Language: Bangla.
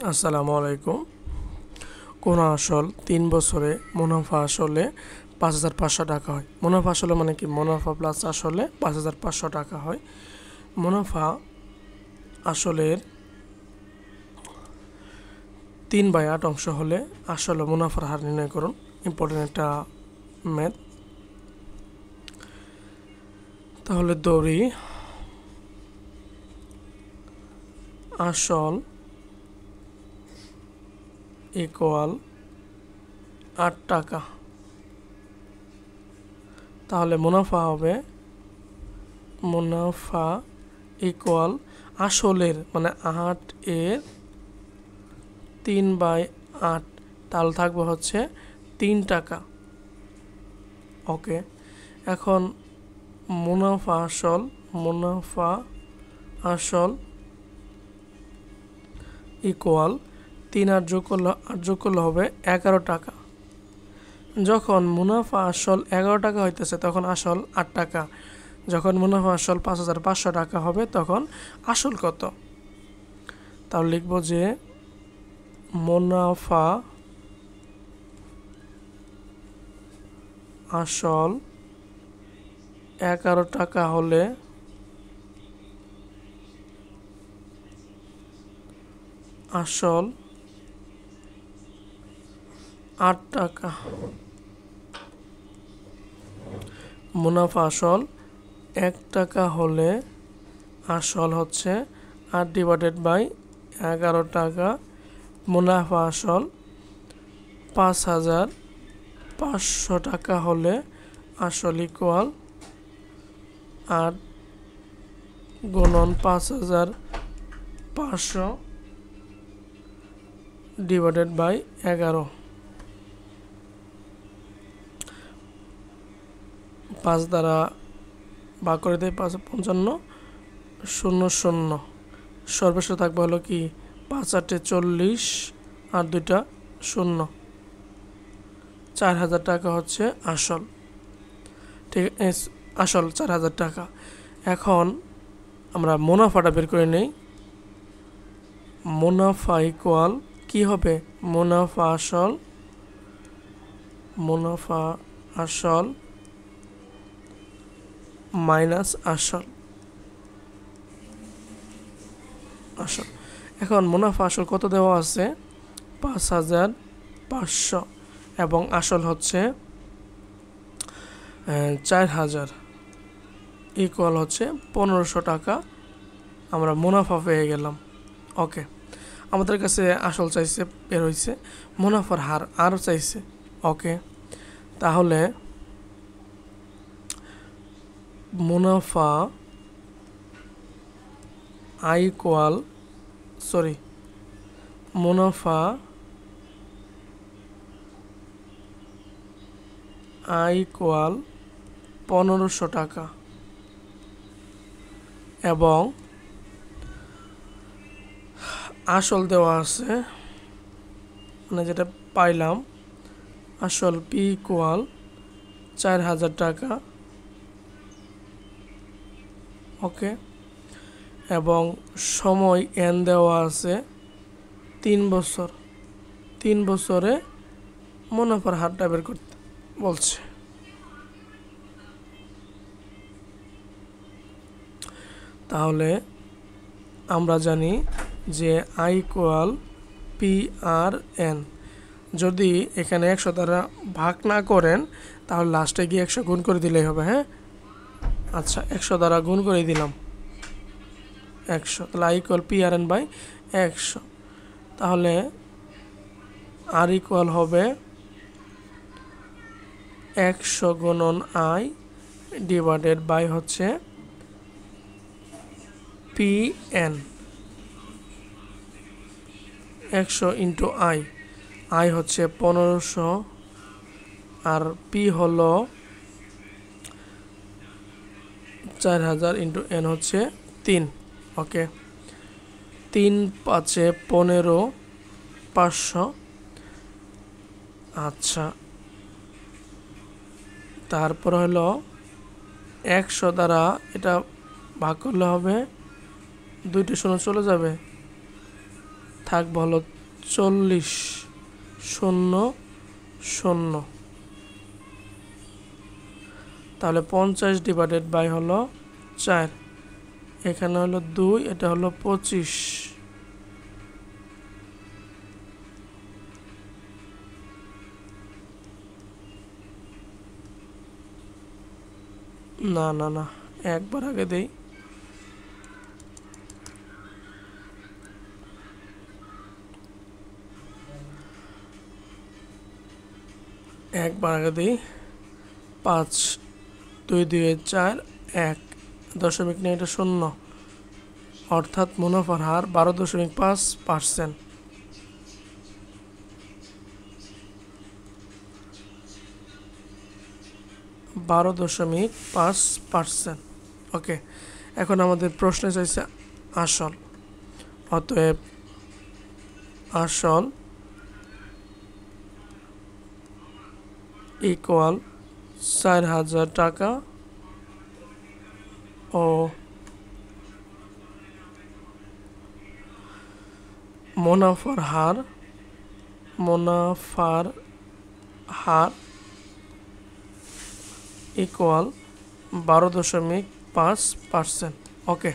আসসালামু আলাইকুম। কোন আসল ৩ বছরে মুনাফা আসলে ৫,৫০০ টাকা হয়। মুনাফা আসলে মানে কি? মুনাফা প্লাস আসলে ৫,৫০০ টাকা হয়। মুনাফা আসলের ৩/৮ অংশ হলে আসলে মুনাফার হার নির্ণয় করুন। ইম্পর্টেন্ট একটা ম্যাথ। তাহলে দৌড়ি আসল ইকুয়াল ৮ টাকা। তাহলে মুনাফা হবে মুনাফা ইকুয়াল আসলের মানে ৮ এর ৩/৮, তাহলে থাকবে হচ্ছে ৩ টাকা। ওকে, এখন মুনাফা আসল ইকুয়াল ৩ ৮ যোগ করলে হবে ১১ টাকা। যখন মুনাফা আসল ১১ টাকা হইতেছে তখন আসল ৮ টাকা। যখন মুনাফা আসল ৫,৫০০ টাকা হবে তখন আসল কত? তাহলে লিখব যে মুনাফা আসল ১১ টাকা হলে আসল ৮ টাকা। মুনাফা আসল ১ টাকা হলে আসল হচ্ছে ৮/১১ টাকা। মুনাফা আসল ৫,৫০০ টাকা হলে আসল ইকুয়াল ৮ গুণন ৫,৫০০ /11। ৫ দ্বারা ভাগ করে দেয় ৫×৫ = ০০। সর্বশেষ থাকবে হলো কি ৫ ৮ 40 আর ২টা ০। ৪,০০০ টাকা হচ্ছে আসল। ঠিক আসল ৪,০০০ টাকা। এখন আমরা মুনাফাটা বের করে নেই। মুনাফা ইকুয়াল কি হবে? মুনাফা আসল মাইনাস আসল। এখন মুনাফা আসল কত দেওয়া আছে? ৫,৫০০ এবং আসল হচ্ছে ৪,০০০ ইকুয়াল হচ্ছে ১৫০০ টাকা। আমরা মুনাফা পেয়ে গেলাম। ওকে, আমাদের কাছে আসল চাইছে, বের হয়েছে। মুনাফার হার আরও চাইছে। ওকে, তাহলে মুনাফা মুনাফা ইকুয়াল ১৫০০ টাকা এবং আসল দেওয়া আছে, মানে যেটা পাইলাম আসল পি ইকুয়াল ৪,০০০ টাকা। ওকে, এবং সময় এন দেওয়া আছে ৩ বছর। ৩ বছরে মুনাফার হারটা বের করতে বলছে। তাহলে আমরা জানি যে আই ইকুয়াল PRN। যদি এখানে ১০০ দ্বারা ভাগ না করেন তাহলে লাস্টে গিয়ে ১০০ গুণ করে দিলেই হবে। হ্যাঁ, আচ্ছা, ১০০ দ্বারা গুণ করে দিলাম ১০০। তাহলে আই ইকুয়াল PRN/১০০। তাহলে আর ইকুয়াল হবে ১০০ গুণন আই ডিভাইডেড বাই হচ্ছে PN। ১০০ ইন্টু আই হচ্ছে ১৫০০ আর পি হলো ৪,০০০ ইন্টু এন হচ্ছে ৩। ওকে, ৩ ৫ ১৫ ৫০০। আচ্ছা, তারপর হলো ১০০ দ্বারা এটা ভাগ করলে হবে ২টি ০ চলে যাবে, থাকবে হলো 40,000। তাহলে 50 ডিভাইডেড বাই হলো 4, এখানে হলো 2, এটা হলো 25। না না না, একবার আগে দেই। একবার আগে দিই। 5, 2 2 4, 1 দশমিক নেই, এটা 0, অর্থাৎ মুনাফার হার 12.5%। 12.5%। ওকে, এখন আমাদের প্রশ্নে চাইছে আসল। অতএব আসল ইকুয়াল 4,000 টাকা ও মুনাফার হার ইকুয়াল 12.5%। ওকে।